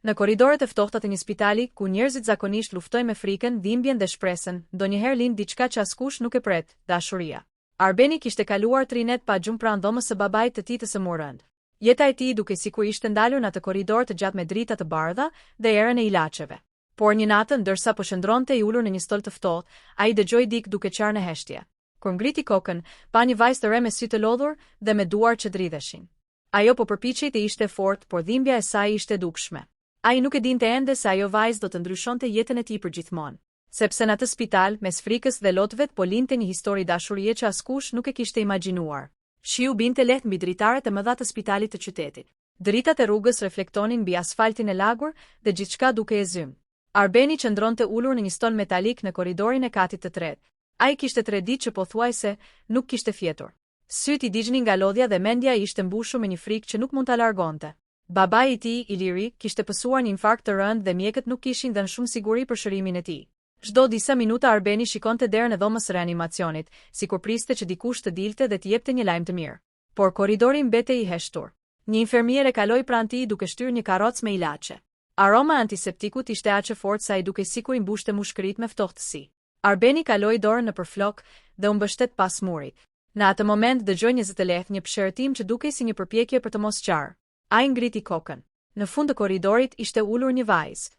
Në korridoret e ftohta të një spitali, ku njerëzit zakonisht luftojnë me frikën, dhimbjen dhe shpresën, ndonjëherë lind diçka që askush nuk e pret, dashuria. Arbeni kishte kaluar 3 net pa gjumë pranë dhomës së babait të tij të sëmurënd. Jeta e tij duke sikur ishte ndalur në atë korridor të gjatë me drita të bardha dhe erën e ilaçeve. Por një natë, ndërsa po shndronte i ulur në një stol të ftohtë, ai dëgjoi dik duke qarë në heshtje. Kur ngriti kokën, pa një vajzë të re me sy të lodhur dhe me duar që dridheshin. Ajo po përpiqej të ishte fort, por dhimbja e saj ishte dukshme. Ai nuk e dinte ende se ajo vajzë do të ndryshonte jetën e tij përgjithmonë, sepse në atë spital, mes frikës dhe lotëve, po linte një histori dashurie që askush nuk e kishte imagjinuar. Shiu binte lehtë mbi dritaret e mëdha të spitalit të qytetit. Dritat e rrugës reflektonin mbi asfaltin e lagur dhe gjithçka duke e zymë. Arbeni qëndronte ulur në një stol metalik në korridorin e katit të tretë. Ai kishte 3 ditë që pothuajse nuk kishte fjetur. Syt i digjnin nga lodhja dhe mendja i ishte mbushur me një frikë që nuk mund ta largonte. Babai i tij, i liri, kishte pësuar një infarkt të rënd dhe mjekët nuk kishin dhënë shumë siguri për shërimin e tij. Çdo disa minuta Arbeni shikonte derën e dhomës së reanimacionit, sikur priste që dikush të dilte dhe të jepte një lajm të mirë. Por korridori mbetej i heshtur. Një infermiere kaloi pranë tij duke shtyrë një karrocë me ilaçe. Aroma antiseptikut ishte aq e fortë sa i dukej sikur i mbushte mushkërit me ftohtësi. Arbeni kaloi dorën nëpër flok dhe u mbështet pas murit. Në atë moment dëgjoi një zë të lehtë, një pshërtim që dukej si një përpjekje për të mos qarë. Ai ngriti kokën. Në fund të korridorit ishte ulur një vajzë.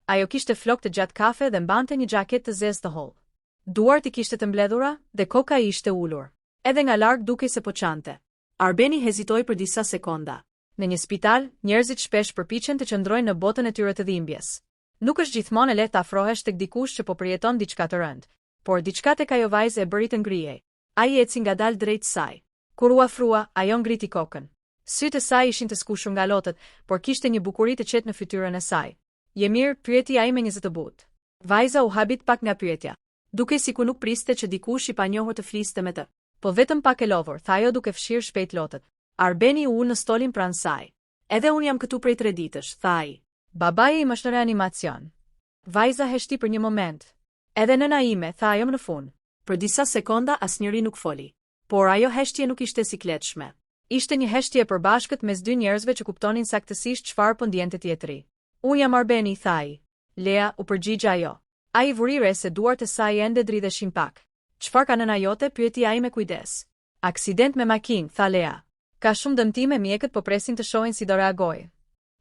Ajo kishte flok të gjatë kafe dhe mbante një xhaketë të zezë të hollë. Duart i kishte të mbledhura dhe koka i ishte ulur. Edhe nga larg dukej se po çante. Arbeni hezitoi për disa sekonda. Në një spital, njerëzit shpesh përpiqen të qëndrojnë në botën e tyre të dhimbjes. Nuk është gjithmonë e lehtë të afrohesh tek dikush që po përjeton diçka të rëndë, por diçka tek ajo vajzë e bëri të ngrihej. Ai eci ngadalë drejt saj. Kur u afrua, ajo ngriti kokën. Sytë e saj ishin të skushur nga lotët, por kishte një bukuri të qetë në fytyrën e saj. Je mirë, pyeti ai me një zë të butë. Vajza u habit pak nga pyetja. Dukej sikur nuk priste që dikush i panjohur të fliste me të. Po vetëm pak e lodhur, tha ajo duke fshirë shpejt lotët. Arbeni u ul në stolin pranë saj. Edhe unë jam këtu prej 3 ditësh, tha ai. Babai im është në reanimacion. Vajza heshti për një moment. Edhe nëna ime, tha ajo më në fund. Për disa sekonda asnjëri nuk foli. Por ajo heshtje nuk ishte sikletshme. Ishte një heshtje e përbashkët mes 2 njerëzve që kuptonin saktësisht çfarë po ndjente tjetri. Unë jam Arbeni, tha ai. Lea, u përgjigj ajo. Ai vuri re se duart e saj ende dridheshin pak. Çfarë ka nëna jote? Pyeti ai me kujdes. Aksident me makinë, tha Lea. Ka shumë dëmtime, mjekët po presin të shohin si do reagojë.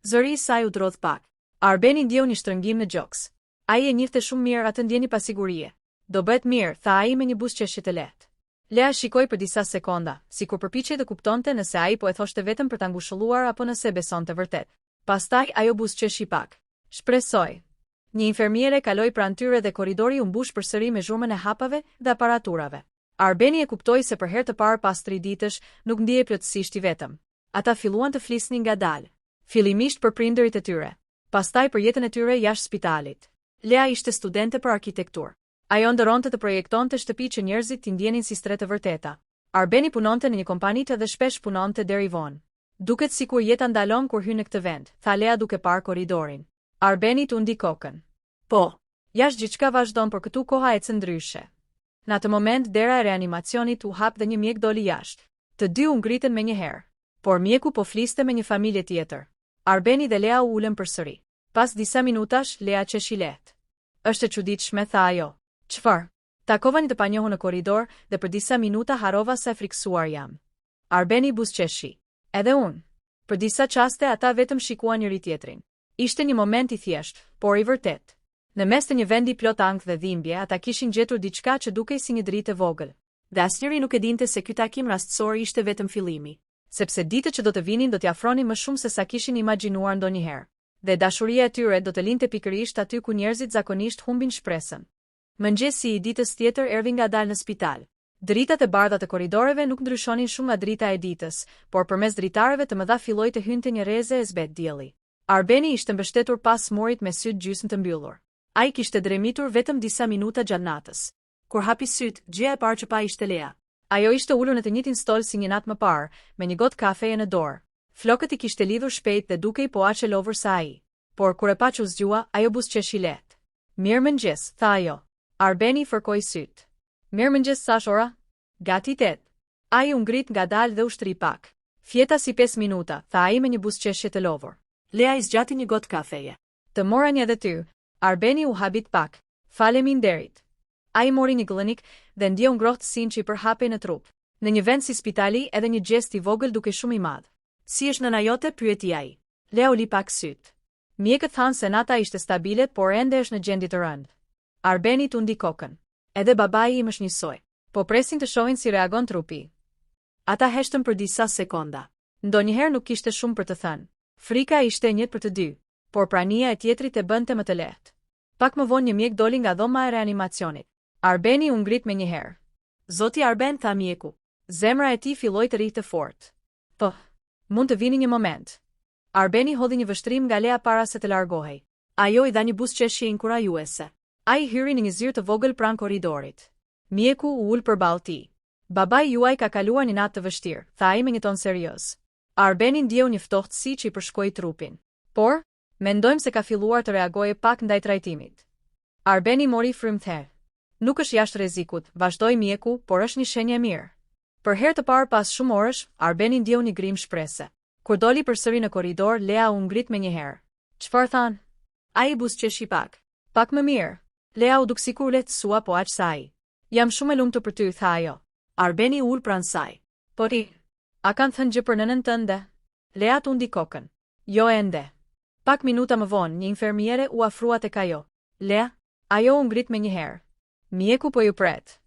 Zëri i saj u drodh pak. Arbeni ndjeu një shtrëngim në gjoks. Ai e njihte shumë mirë atë ndjeni pasigurie. Do bëhet mirë, tha ai me një buzëqeshje të lehtë. Lea shikoi për disa sekonda, sikur përpiqej të kuptonte nëse ai po e thoshte vetëm për ta ngushëlluar apo nëse besonte vërtet. Pastaj ajo buzëqeshi pak. Shpresoj. Një infermiere kaloi pranë tyre dhe korridori u mbush përsëri me zhurmën e hapave dhe aparaturave. Arbeni e kuptoi se për herë të parë pas 3 ditësh nuk ndjehej plotësisht i vetëm. Ata filluan të flisnin ngadalë. Fillimisht për prindërit e tyre, pastaj për jetën e tyre jashtë spitalit. Lea ishte studente për arkitekturë. Ajo ndëronte të projektonte shtëpi që njerëzit t'i ndjenin si stre të vërteta. Arbeni punonte në një kompani dhe shpesh punonte deri vonë. Duket sikur jeta ndalon kur hyn në këtë vend, tha Lea duke parë korridorin. Arbeni tundi kokën. Po, jashtë gjithçka vazhdon, por këtu koha ecën ndryshe. Në atë moment dera e reanimacionit u hap dhe një mjek doli jashtë. Të dy u ngritën menjëherë, por mjeku po fliste me një familje tjetër. Arbeni dhe Lea u ulën përsëri. Pas disa minutash, Lea qeshi lehtë. Është e çuditshme, tha ajo. Çfarë? Takova një të panjohur në korridor dhe për disa minuta harova sa e friksuar jam. Arbeni buzëqeshi. Edhe unë. Për disa çaste ata vetëm shikuan njëri tjetrin. Ishte një moment i thjeshtë, por i vërtet. Në mes të një vendi plot ankth dhe dhimbje, ata kishin gjetur diçka që dukej si një dritë e vogël. Dhe asnjëri nuk e dinte se ky takim rastësor ishte vetëm fillimi, sepse ditët që do të vinin do t'i afronin më shumë se sa kishin imagjinuar ndonjëherë. Dhe dashuria e tyre do të lindte pikërisht aty ku njerëzit zakonisht humbin shpresën. Mëngjesi i ditës tjetër erdhi ngadalë në spital. Dritat e bardha të korridoreve nuk ndryshonin shumë nga drita e ditës, por përmes dritareve të mëdha filloi të hynte një reze e zbet dielli. Arbeni ishte mbështetur pas murit me sytë gjysmë të mbyllur. Ai kishte dremitur vetëm disa minuta gjatë natës. Kur hapi syt, gjëja e parë që pa ishte Lea. Ajo ishte ulur në të njëjtin stol si një natë më parë, me një gotë kafeje në dorë. Flokët i kishte lidhur shpejt dhe dukej po aq e lodhur sa ai. Por kur e pa që u zgjua, ajo buzëqeshi lehtë. Mirëmëngjes, tha ajo. Arbeni fërkoi syt. Mirëmëngjes, sash ora? Gati 8. Ai u ngrit ngadalë dhe u shtri pak. Fjeta si 5 minuta, tha ai me një buzëqeshje të lodhur. Lea I zgjati një gotë kafeje. Të mora një edhe ty. Arbeni u habit pak. Faleminderit. Ai mori një gëllënik dhe ndjeu ngrohtësinë që I përhapej në trup. Në një vend si spitali edhe një gest I vogël duke shumë I madh. Si është nëna jote, pyeti ai. Lea u li pak syt. Mjekët thanë se nata ishte stabile, por ende është në gjendje të rëndë. Arbeni tundi kokën. Edhe babai Im është njësoj. Po presin të shohin si reagon trupi. Ata heshtën për disa sekonda. Ndonjëherë nuk kishte shumë për të thënë. Frika ishte njët për të dy, por prania e tjetrit e bënte më të lehtë. Pak më vonë një mjek doli nga dhoma e reanimacionit. Arbeni u ngrit menjëherë. Zoti Arben, tha mjeku. Zemra e tij filloi të rritë fort. Po, mund të vini një moment. Arbeni hodhi një vështrim nga Lea para se të largohej. Ajo I dha një buzëqeshje inkurajuese. Ai hyri në një zyrë të vogël pranë korridorit. Mjeku u ul përballë tij. Babai juaj ka kaluar një natë të vështirë, tha ai me një ton serioz. Arbeni ndjeu një ftohtësi që I përshkoi trupin. Por, mendojmë se ka filluar të reagojë pak ndaj trajtimit. Arbeni mori frymëthe. Nuk është jashtë rrezikut, vazhdoi mjeku, por është një shenjë e mirë. Për herë të parë pas shumë orësh, Arbeni ndjeu një grim shprese. Kur doli përsëri në korridor, Lea u ngrit menjëherë. Çfarë than? Ai buzëqeshi pak. Pak më mirë. Lea u duk sikur lehtësua, po aq sa ai. Jam shumë e lumtur për ty, tha ajo. Arbeni ul pranë saj. Po ti, a kanë thënë gjë për nënën tënde? Lea tundi kokën. Jo ende. Pak minuta më vonë, një infermiere u afrua tek ajo. Lea, ajo u ngrit menjëherë. Mjeku po ju pret.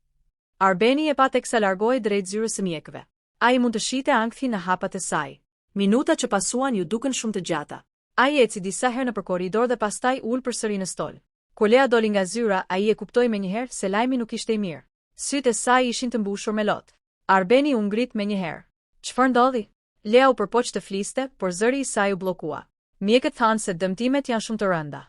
Arbeni e pa teksa largohej drejt zyrës së mjekëve. Ai mund të shite ankthi në hapat e saj. Minuta që pasuan ju duken shumë të gjata. Ai eci disa herë nëpër korridor dhe pastaj ul përsëri në stol. Kur Lea doli nga zyra, ai e kuptoi menjëherë se lajmi nuk ishte I mirë. Sytë e saj ishin të mbushur me lot. Arbeni u ngrit menjëherë. Çfarë ndodhi? Lea u përpoq të fliste, por zëri I saj u bllokua. Mjekët thanë se dëmtimet janë shumë të rënda.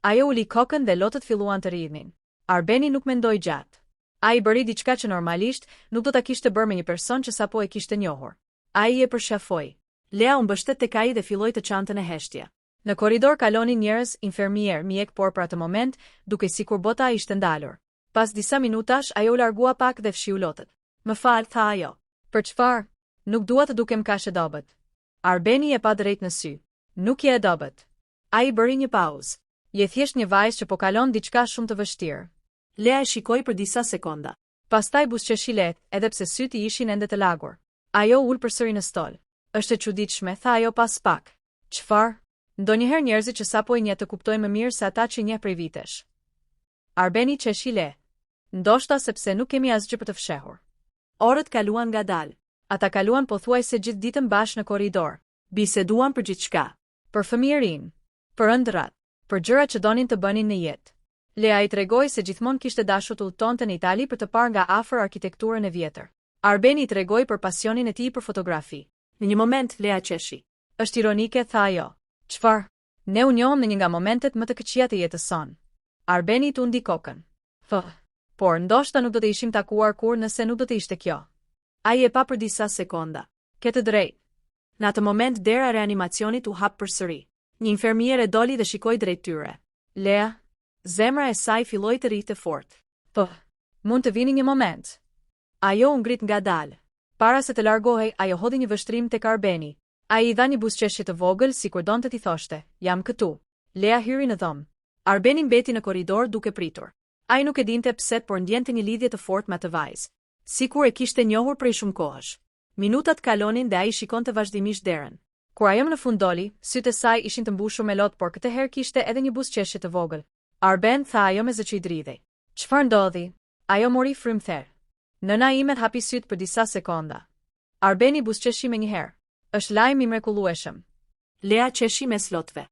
Ajo uli kokën dhe lotët filluan të rridhin. Arbeni nuk mendoi gjatë. Ai bëri diçka që normalisht nuk do ta kishte bërë me një person që sapo e kishte njohur. Ai e përshafoi. Lea u mbështet tek ai dhe filloi të çante në heshtje. Në korridor kalonin njerëz, infermier, mjek, por për atë moment, duke sikur bota ishte ndalur. Pas disa minutash, ajo u largua pak dhe fshiu lotët. Më fal, tha ajo. Për çfarë? Nuk dua të dukem kaq e dobët. Arbeni e pa drejt në sy. Nuk je e dobët. Ai bëri një pauzë. Je thjesht një vajzë që po kalon diçka shumë të vështirë. Lea e shikoi për disa sekonda. Pastaj buzëqeshi lehtë, edhe pse sytë I ishin ende të lagur. Ajo ul përsëri në stol. Është e çuditshme, tha ajo pas pak. Çfarë? Ndonjëherë njerëzit që sapo I njeh të kuptojnë më mirë se ata që njeh prej vitesh. Arbeni qeshi lehtë. Ndoshta sepse nuk kemi asgjë për të fshehur. Orët kaluan ngadalë. Ata kaluan pothuajse gjithë ditën bashkë në korridor. Biseduan për gjithçka. Për fëmijërinë, për ëndrat, për gjërat që donin të bënin në jetë. Lea I tregoi se gjithmonë kishte dashur të udhtonte në Itali për të parë nga afër arkitekturën e vjetër. Arbeni I tregoi për pasionin e tij për fotografi. Në një moment Lea qeshi. Është ironike, tha ajo. Çfarë? Ne u njohëm në një nga momentet më të këqija të jetës sonë. Arbeni tundi kokën. Por ndoshta nuk do të ishim takuar kur nëse nuk do të ishte kjo. Ai e pa për disa sekonda. Ke të drejtë. Në atë moment dera e reanimacionit u hap përsëri. Një infermiere doli dhe shikoi drejt tyre. Lea, zemra e saj filloi të rrite fort. Po, mund të vini një moment. Ajo u ngrit ngadalë. Para se të largohej, ajo hodhi një vështrim tek Arbeni. Ai I dha një buzëqeshje të vogël sikur donte t'i thoshte, jam këtu. Lea hyri në dhomë. Arbeni mbeti në korridor duke pritur. Ai nuk e dinte pse, por ndjente një lidhje të fortë me atë vajzë. Sikur e kishte njohur prej shumë kohësh. Minutat kalonin dhe ai shikonte vazhdimisht derën. Kur ajo në fund doli, sytë e saj ishin të mbushur me lot, por këtë herë kishte edhe një buzëqeshje të vogël. Arben, tha ajo me zë që I dridhej. Çfarë ndodhi? Ajo mori frymëther. Nëna ime hapi sytë për disa sekonda. Arbeni buzëqeshi menjëherë. Është lajm I mrekullueshëm. Lea qeshi mes lotëve.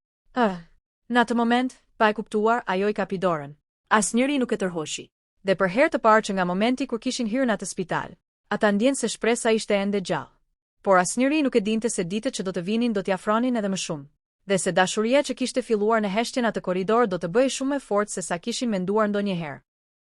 Në atë moment, pa e kuptuar, ajo I kapi dorën. Asnjëri nuk e tërhoshi. Dhe për herë të parë që nga momenti kur kishin hyrë në atë spital, ata ndjenë se shpresa ishte ende gjallë. Por asnjëri nuk e dinte se ditët që do të vinin do t'i afronin edhe më shumë, dhe se dashuria që kishte filluar në heshtjen atë korridor do të bëjë shumë më fort se sa kishin menduar ndonjëherë.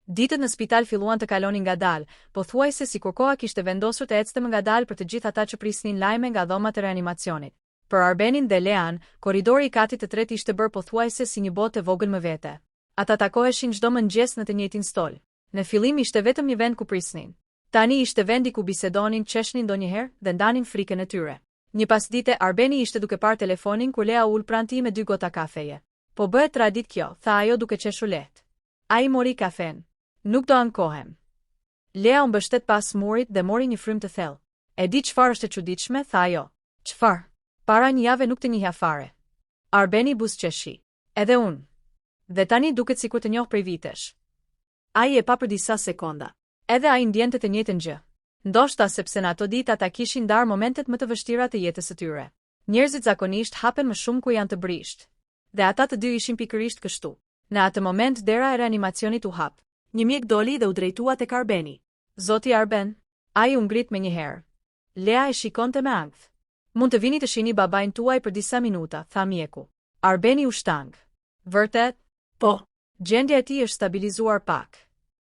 Ditët në spital filluan të kalonin ngadalë, pothuajse sikur koha kishte vendosur të ecte më ngadalë për të gjithë ata që prisnin lajme nga dhomat e reanimacionit. Për Arbenin dhe Lean, korridori I katit të tretë ishte bërë pothuajse si një botë e vogël më vete. Ata takoheshin çdo mëngjes në të njëjtin stol. Në fillim ishte vetëm një vend ku prisnin. Tani ishte vendi ku bisedonin, qeshnin ndonjëherë dhe ndanin frikën e tyre. Një pasdite Arbeni ishte duke parë telefonin kur Lea ul pranë tij me 2 gota kafeje. Po bëhet tradit kjo, tha ajo duke qeshur lehtë. Ai mori kafen. Nuk do ankohem. Lea u mbështet pas murit dhe mori një frymë të thellë. E di çfarë është e çuditshme, tha ajo. Çfarë? Para një jave nuk të njihja fare. Arbeni buzëqeshi. Edhe unë. Dhe tani duket sikur të njoh prej vitesh. Ai e pa për disa sekonda. Edhe ai ndjente të njëjtën gjë. Ndoshta sepse në ato ditë ata kishin ndarë momentet më të vështira të jetës së tyre. Njerëzit zakonisht hapen më shumë kur janë të brisht. Dhe ata të dy ishin pikërisht kështu. Në atë moment dera e reanimacionit u hap. Një mjek doli dhe u drejtua tek Arbeni. Zoti Arben, ai u ngrit menjëherë. Lea e shikonte me ankth. Mund të vini të shihni babain tuaj për disa minuta, tha mjeku. Arbeni u shtang. Vërtet? Po. Gjendja e tij është stabilizuar pak.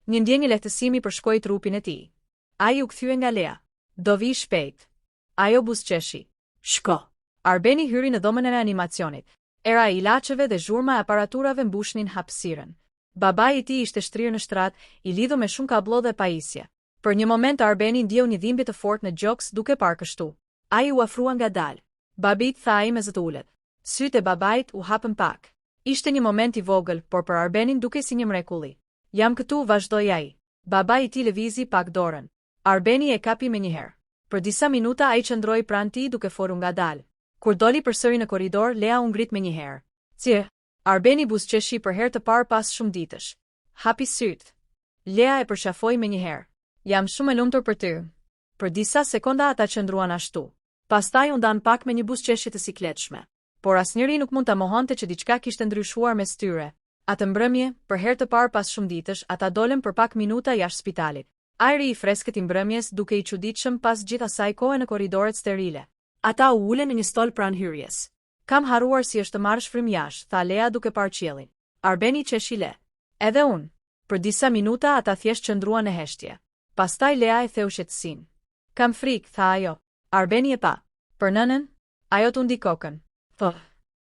Një ndjenjë lehtësimi përshkoi trupin e tij. Ai u kthye nga Lea. Do vi shpejt. Ajo buzëqeshi. Shko. Arbeni hyri në dhomën e reanimacionit. Era e ilaçeve dhe zhurma e aparaturave mbushnin hapësirën. Babai i tij ishte shtrirë në shtrat, i lidhur me shumë kablo dhe pajisje. Për një moment Arbeni ndjeu një dhimbje të fortë në gjoks duke parë kështu. Ai u afrua ngadalë. Babit, tha ai me zë të ulët. Sytë e babait u hapën pak. Ishte një moment i vogël, por për Arbenin duke si një mrekulli. Jam këtu, vazhdoi ai. Babai i tij lëvizi pak dorën. Arbeni e kapi menjëherë. Për disa minuta ai qëndroi pranë tij duke folur ngadalë. Kur doli përsëri në korridor, Lea u ngrit menjëherë. "Cie?" Arbeni buzëqeshi për herë të parë pas shumë ditësh. Hapi syt. Lea e përshafoi menjëherë. "Jam shumë e lumtur për ty." Për disa sekonda ata qëndruan ashtu. Pastaj u ndan pak me një buzëqeshje të sikletshme. Por asnjëri nuk mund ta mohonte që diçka kishte ndryshuar mes tyre. Atë mbrëmje, për herë të parë pas shumë ditësh, ata dolën për pak minuta jashtë spitalit. Ajri i freskët i mbrëmjes duke i çuditshëm pas gjithë asaj kohe në korridoret sterile. Ata u ulën në një stol pranë hyrjes. "Kam harruar si është të marrësh frym jashtë," tha Lea duke parë qiellin. Arbeni qeshi le. "Edhe unë." Për disa minuta ata thjesht qëndruan në heshtje. Pastaj Lea e theu shqetësinë. "Kam frikë," tha ajo. Arbeni e pa. "Për nënën?" Ajo tundi kokën. "Po."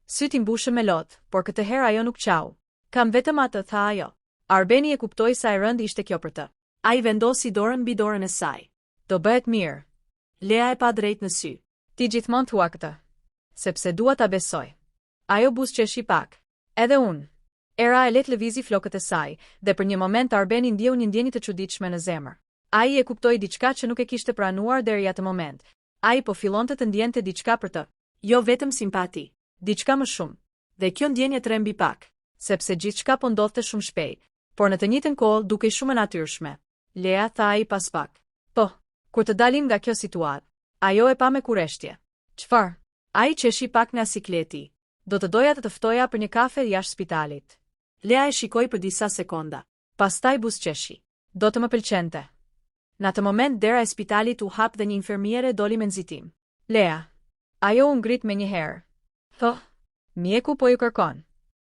Syti mbushën me lot, por këtë herë ajo nuk qau. "Kam vetëm atë," tha ajo. Arbeni e kuptoi sa e rëndë ishte kjo për të. Ai vendosi dorën mbi dorën e saj. "Do bëhet mirë." Lea e pa drejt në sy. "Ti gjithmonë thua këtë." "Sepse dua ta besoj." Ajo buzëqeshi pak. "Edhe unë." Era e lehtë lëvizi flokët e saj, dhe për një moment Arbeni ndjeu një ndjenjë të çuditshme në zemër. Ai e kuptoi diçka që nuk e kishte pranuar deri atë moment. Ai po fillonte të ndjente diçka për të. Jo vetëm simpati, diçka më shumë. Dhe kjo ndjenje trembi pak, sepse gjithçka po ndodhte shumë shpejt, por në të njëjtën kohë dukej shumë e natyrshme. "Lea," tha ai pas pak. "Po, kur të dalim nga kjo situatë." Ajo e pa me kurreshtje. "Çfarë?" Ai qeshi pak nga sikleti. "Do të doja të të ftoja për një kafe jashtë spitalit." Lea e shikoi për disa sekonda. Pastaj buzëqeshi. "Do të më pëlqente." Në atë moment dera e spitalit u hap dhe një infermiere doli me nxitim. "Lea." Ajo u ngrit menjëherë. "Po." "Mjeku po ju kërkon."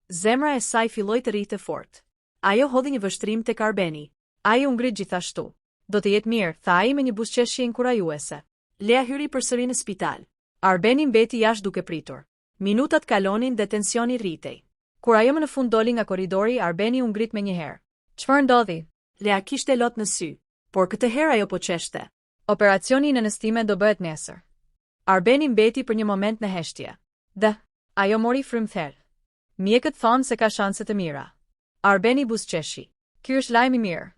Zemra e saj filloi të rrihte fort. Ajo hodhi një vështrim tek Arbeni. Ai u ngrit gjithashtu. "Do të jetë mirë," tha ai me një buzëqeshje inkurajuese. Lea hyri përsëri në spital. Arbeni mbeti jashtë duke pritur. Minutat kalonin dhe tensioni rritej. Kur ajo më në fund doli nga korridori, Arbeni u ngrit menjëherë. "Çfarë ndodhi?" Lea kishte lot në sy, por këtë herë ajo po qeshte. "Operacioni i nënstime do bëhet nesër." Arbeni mbeti për një moment në heshtje. "Dhe?" Ajo mori frymë thellë. "Mjekët thonë se ka shanse të mira." Arbeni buzëqeshi. "Ky është lajm i mirë."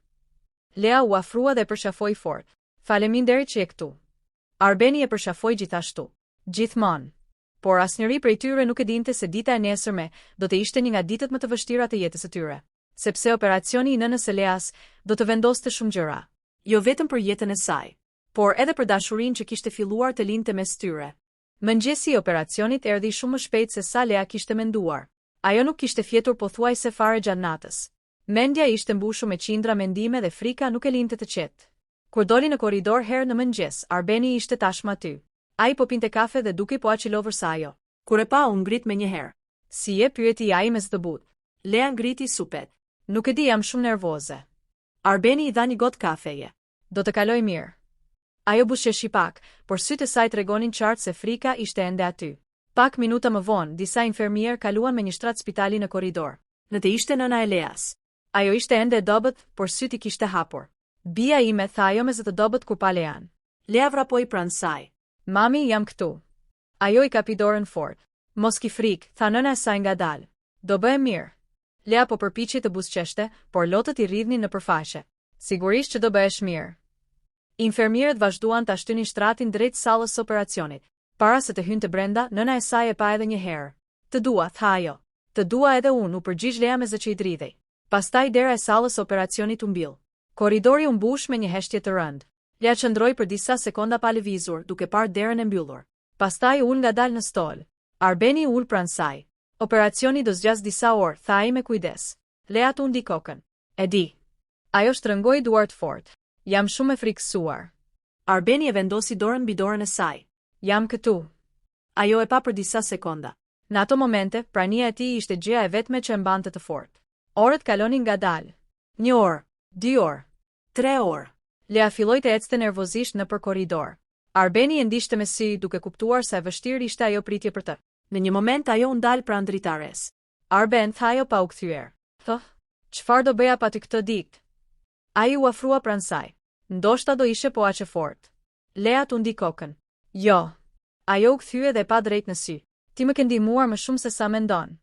Lea u afrua dhe përshafoi fort. "Faleminderit që je këtu." Arbeni e përshafoi gjithashtu. "Gjithmonë." Por asnjëri prej tyre nuk e dinte se dita e nesërme do të ishte një nga ditët më të vështira të jetës së tyre, sepse operacioni i nënës së Leas do të vendoste shumë gjëra, jo vetëm për jetën e saj, por edhe për dashurinë që kishte filluar të lindte mes tyre. Mëngjesi i operacionit erdhi shumë më shpejt se sa Lea kishte menduar. Ajo nuk kishte fjetur pothuajse fare gjatë natës. Mendja ishte mbushur me qindra mendime dhe frika nuk e linte të qetë. Kur doli në korridor herë në mëngjes, Arbeni ishte tashmë aty. Ai po pinte kafe dhe duke po aq i lodhur sa ajo. Kur e pa u ngrit menjëherë. "Si je?" pyeti ai me zë të butë. Lea ngriti supet. "Nuk e di, jam shumë nervoze." Arbeni i dha një gotë kafeje. "Do të kaloj mirë." Ajo buzëqeshi pak, por sytë e saj tregonin qartë se frika ishte ende aty. Pak minuta më vonë, disa infermier kaluan me një shtrat spitali në korridor. Në të ishte nëna e Leas. Ajo ishte ende e dobët, por syti kishte hapur. "Bia ime," tha ajo me zë të dobët kur pa Lean. Lea vrapoi pranë saj. "Mami, jam këtu." Ajo I kapi dorën fort. Mos ki frik, tha nëna e saj ngadalë. Do bëhe mirë. Lea po përpiqej të buzëqeshte, por lotët I rridhnin në përfaqe. Sigurisht që do bëhesh mirë. Infermierët vazhduan ta shtynin shtratin drejt sallës së operacionit. Para se të hynte brenda, nëna e saj e pa edhe një herë. Të dua, tha ajo. Të dua edhe unë, u përgjigj Lea me zë që I dridhej. Pastaj dera e sallës së operacionit u mbill. Korridori u mbush me një heshtje të rëndë. Lea qëndroi për disa sekonda pa lëvizur, duke parë derën e mbyllur. Pastaj ul ngadalë në stol. Arbeni ul pranë saj. Operacioni do zgjas disa orë, tha ai me kujdes. Lea tundi kokën. E di. Ajo shtrëngoi duart fort. Jam shumë e frikësuar. Arbeni e vendosi dorën mbi dorën e saj. Jam këtu. Ajo e pa për disa sekonda. Në ato momente, prania e tij ishte gjëja e vetme që e mbante të fortë. Orët kalonin ngadalë. 1 orë, 2 orë, 3 orë. Lea filloi të ecte nervozisht nëpër korridor. Arbeni e ndiqte me sy, duke kuptuar sa e vështirë ishte ajo pritje për të. Në një moment ajo u ndal pranë dritares. Arben, tha ajo pa u kthyer. Çfarë do bëja pa ty këtë ditë? Ai u afrua pranë saj. Ndoshta do ishe po aq e fortë. Lea tundi kokën. Jo. Ajo u kthye dhe pa drejt në sy. Ti më ke ndihmuar më shumë se sa mendon.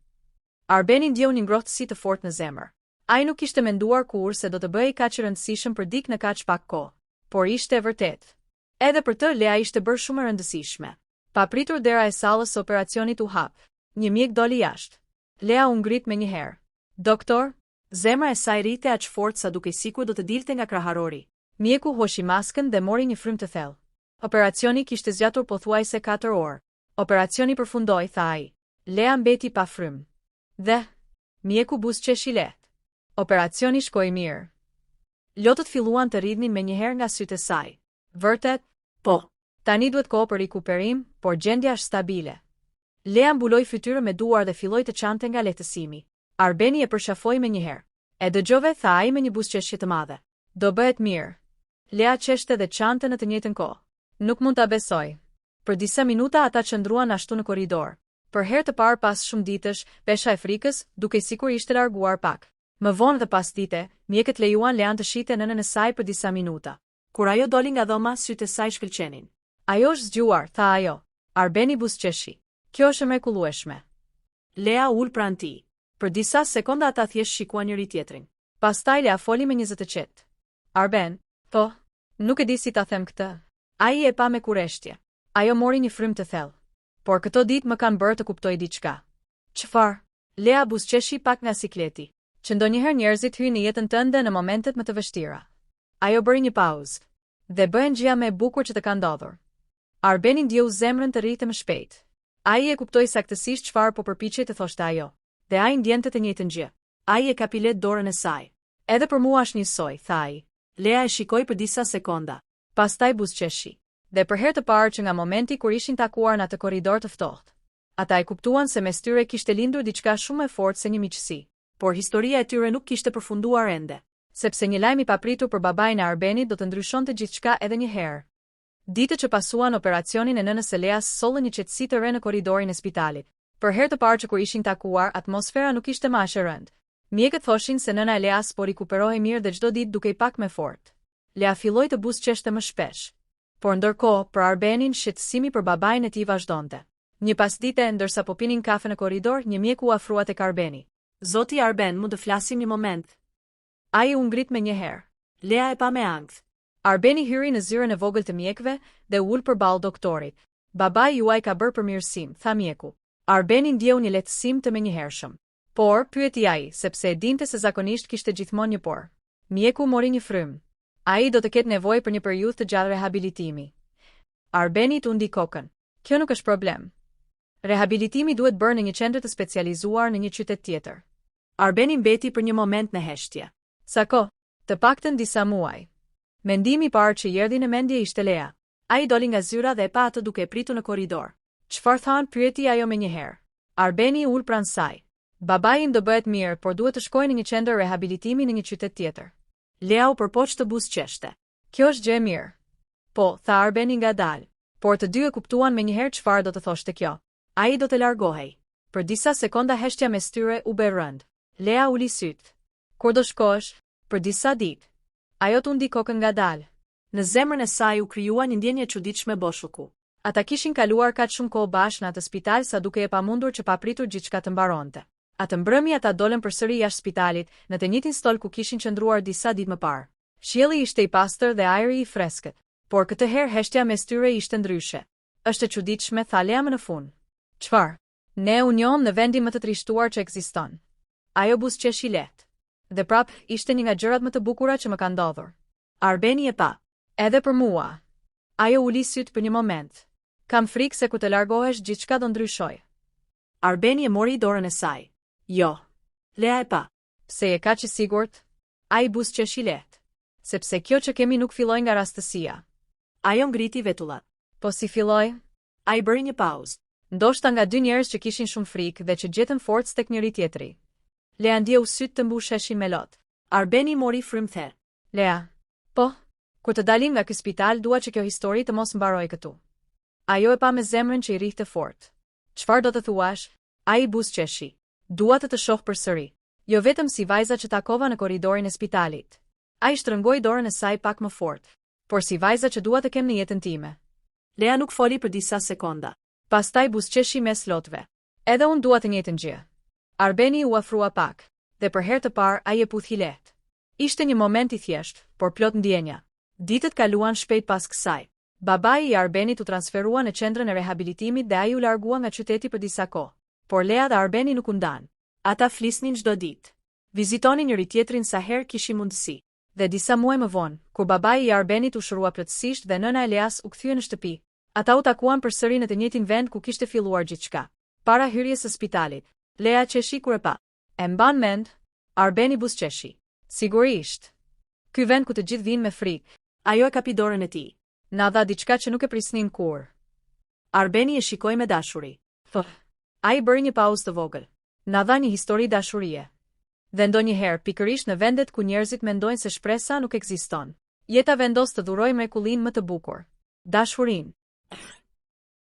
Arbeni ndjeu një ngrohtësi të fortë në zemër. Ai nuk kishte menduar kurrë se do të bëhej kaq I rëndësishëm për dikë në kaq pak kohë, por ishte e vërtetë. Edhe për të Lea ishte bërë shumë e rëndësishme. Pa pritur dera e sallës së operacionit u hap. Një mjek doli jashtë. Lea u ngrit me një herë. Doktor? Zemra e saj rrite aq fort sa duke sikur do të dilte nga kraharori. Mjeku hoshi maskën dhe mori një frymë të thellë. Operacioni kishte zgjatur pothuajse 4 orë. Operacioni përfundoi, tha ai. Lea mbeti pa frymë. Dhe mjeku buzëqeshi lehtë. Operacioni shkoi mirë. Lotët filluan të rridhnin me njëherë nga sytë e saj. Vërtet? Po. Tani duhet kohë për rikuperim, por gjendja është stabile. Lea mbuloi fytyrën me duar dhe filloi të çante nga lehtësimi. Arbeni e përshafoi me njëherë. E dëgjove, tha ai me një buzëqeshje të madhe. Do bëhet mirë. Lea qeshte dhe çante në të njëjtën kohë. Nuk mund ta besoj. Për disa minuta ata qëndruan ashtu në korridor. Për herë të parë pas shumë ditësh, pesha e frikës, duke sikur ishte larguar pak. Më vonë dhe pas dite, mjekët lejuan Lean të shite nënën e saj për disa minuta. Kur ajo doli nga dhoma, sytë e saj shkëlqenin. Ajo është zgjuar, tha ajo. Arbeni buzëqeshi. Kjo është e mrekullueshme. Lea ul pranë tij. Për disa sekonda ata thjesht shikuan njëri tjetrin. Pastaj Lea foli me një zë të qetë. Arben, nuk e di si ta them këtë. Ai e pa me kurreshtje. Ajo mori një frymë të thellë. Por këto ditë më kanë bërë të kuptoj diçka. Çfarë? Lea buzëqeshi pak nga sikleti. Që ndonjëherë njerëzit hyjnë në jetën tënde në momentet më të vështira. Ajo bëri një pauzë. Dhe bëhen gjëja më e bukur që të ka ndodhur. Arbeni ndjeu zemrën të rritë më shpejt. Ai e kuptoi saktësisht çfarë po përpiqej të thoshte ajo. Dhe ai ndjente të njëjtën gjë. Ai e kapi lehtë dorën e saj. Edhe për mua është njësoj, tha ai. Lea e shikoi për disa sekonda. Pastaj buzëqeshi. Dhe për herë të parë që nga momenti kur ishin takuar në atë korridor të ftohtë, ata e kuptuan se mes tyre kishte lindur diçka shumë e fortë se një miqësi. Por historia e tyre nuk kishte përfunduar ende. Sepse një lajm I papritur për babain e Arbenit do të ndryshonte gjithçka edhe një herë. Ditët që pasuan operacionin e nënës së Leas sollën një qetësi të re në korridorin e spitalit. Për herë të parë që kur ishin takuar, atmosfera nuk ishte më aq e rëndë. Mjekët thoshin se nëna e Leas po rikuperohej mirë dhe çdo ditë dukej pak më fort. Lea filloi të buzëqeshte më shpesh. Por ndërkohë, për Arbenin shqetësimi për babain e tij vazhdonte. Një pasdite, ndërsa po pinin kafe në korridor, një mjek u afrua tek Arbeni. Zoti Arben, mund të flasim një moment? Ai u ngrit me një herë. Lea e pa me ankth. Arbeni hyri në zyrën e vogël të mjekëve dhe u ul përballë doktorit. Babai juaj ka bërë përmirësim, tha mjeku. Arbeni ndjeu një lehtësim të menjëhershëm. Por, pyeti ai, sepse e dinte se zakonisht kishte gjithmonë një por. Mjeku mori një frymë. Ai do të ketë nevojë për një periudhë të gjatë rehabilitimi. Arbeni tundi kokën. Kjo nuk është problem. Rehabilitimi duhet bërë në një qendër të specializuar në një qytet tjetër. Arbeni mbeti për një moment në heshtje. Sa kohë? Të paktën disa muaj. Mendimi I parë që I erdhi në mendje ishte Lea. Ai doli nga zyra dhe e pa atë duke pritur në korridor. Çfarë than? Pyeti ajo me një herë. Arbeni ul pranë saj. Babai im do bëhet mirë, por duhet të shkojë në një qendër rehabilitimi në një qytet tjetër. Lea u përpoq të buzëqeshte. Kjo është gjë e mirë. Po, tha Arbeni ngadalë. Por të dy e kuptuan me njëherë çfarë do të thoshte kjo. Ai do të largohej. Për disa sekonda heshtja mes tyre u bë rënd. Lea uli syt. Kur do shkosh? Për disa ditë. Ajo tundi kokën ngadalë. Në zemrën e saj u krijua një ndjenjë e çuditshme boshuku. Ata kishin kaluar kaq shumë kohë bashkë në atë spital sa duke e pamundur që papritur gjithçka të mbaronte. Atë mbrëmje ata dolën përsëri jashtë spitalit, në të njëjtin stol ku kishin qëndruar disa ditë më parë. Qielli ishte i pastër dhe ajri i freskët, por këtë herë heshtja mes tyre ishte ndryshe. Është e çuditshme, tha Lea më në fund. Çfarë? Ne u njohëm në vendin më të trishtuar që ekziston. Ajo buzëqeshi lehtë. Dhe prap, ishte një nga gjërat më të bukura që më kanë ndodhur. Arbeni e pa. Edhe për mua. Ajo uli syt për një moment. Kam frikë se ku të largohesh gjithçka do ndryshojë. Arbeni e mori dorën e saj. Jo. Lea e pa. Pse je kaq i sigurt? Ai buzëqeshi lehtë. Sepse kjo që kemi nuk filloi nga rastësia. Ajo ngriti vetullat. Po si filloi? Ai bëri një pauzë. Ndoshta nga dy njerëz që kishin shumë frikë dhe që gjetën forcë tek njëri tjetri. Lea ndjeu syt të mbusheshin me lot. Arbeni mori frymëthe. Lea. Po, kur të dalim nga ky spital dua që kjo histori të mos mbarojë këtu. Ajo e pa me zemrën që i rrihte fort. Çfarë do të thuash? Ai buzëqeshi. Dua të shoh përsëri. Jo vetëm si vajza që takova në korridorin e spitalit. Ai shtrëngoi dorën e saj pak më fort. Por si vajza që dua të kem në jetën time. Lea nuk foli për disa sekonda. Pastaj buzëqeshi mes lotëve. Edhe unë dua të njëjtën gjë. Arbeni u afrua pak, dhe për herë të parë ai e puthi lehtë. Ishte një moment i thjeshtë, por plot ndjenja. Ditët kaluan shpejt pas kësaj. Babai i Arbenit u transferua në qendrën e rehabilitimit dhe ai u largua nga qyteti për disa kohë. Por Lea dhe Arbeni nuk u ndan. Ata flisnin çdo ditë. Vizitonin njëri tjetrin sa herë kishin mundësi. Dhe disa muaj më vonë, kur babai i Arbenit u shërua plotësisht dhe nëna e Leas u kthye në shtëpi, ata u takuan përsëri në të njëjtin vend ku kishte filluar gjithçka. Para hyrjes së spitalit, Lea qeshi kur e pa. E mban mend? Arbeni buzëqeshi. Sigurisht. Ky vend ku të gjithë vinë me frikë. Ajo e kapi dorën e tij. Na dha diçka që nuk e prisnin kur. Arbeni e shikoi me dashuri. Ai bëri një pauzë të vogël. Na dha një histori dashurie. Dhe ndonjëherë, pikërisht në vendet ku njerëzit mendojnë se shpresa nuk ekziston, jeta vendos të dhurojë mrekullin më të bukur. Dashurinë.